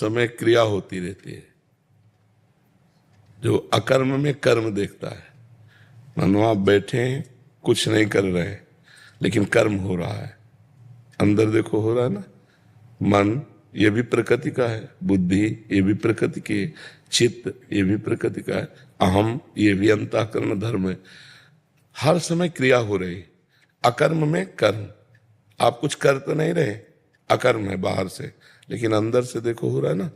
समय क्रिया होती रहती है। जो अकर्म में कर्म देखता है, मानो आप बैठे हैं, कुछ नहीं कर रहे हैं, लेकिन कर्म हो रहा है। अंदर देखो हो रहा है ना, मन ये भी प्रकृति का है, बुद्धि ये भी प्रकृति की है, चित्त ये भी प्रकृति का है, अहम ये भी अंतःकरण धर्म है। हर समय क्रिया हो रही। अकर्म में कर्म, आप कुछ कर तो नहीं रहे, अकर्म है बाहर से, लेकिन अंदर से देखो हो रहा है ना,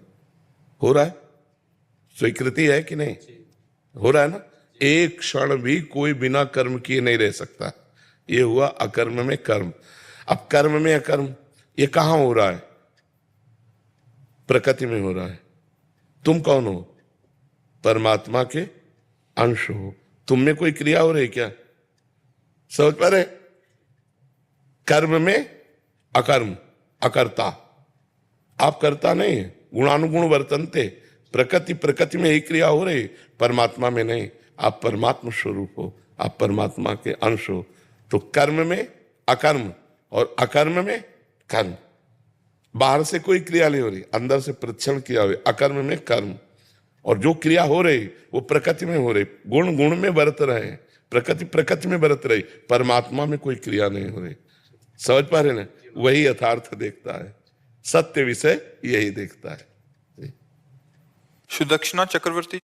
हो रहा है। स्वीकृति है कि नहीं? हो रहा है ना। एक क्षण भी कोई बिना कर्म किए नहीं रह सकता। ये हुआ अकर्म में कर्म। अब कर्म में अकर्म ये कहां हो रहा है? प्रकृति में हो रहा है। तुम कौन हो? परमात्मा के अंश हो। तुम में कोई क्रिया हो रही क्या? समझ पा रहे? कर्म में अकर्म, अकर्ता। आप करता नहीं है, गुणानुगुण वर्तनते। प्रकृति में ही क्रिया हो रही, परमात्मा में नहीं। आप परमात्मा स्वरूप हो, आप परमात्मा के अंश हो। तो कर्म में अकर्म और अकर्म में कर्म। बाहर से कोई क्रिया नहीं हो रही, अंदर से प्रतिक्षण क्रिया हो रही। अकर्म में कर्म, और जो क्रिया हो रही वो प्रकृति में हो रही। गुण गुण में बरत रहे, प्रकृति में बरत रही, परमात्मा में कोई क्रिया नहीं हो रही। समझ पा रहे ना? वही यथार्थ देखता है, सत्य विषय यही देखता है। सुदक्षिणा चक्रवर्ती।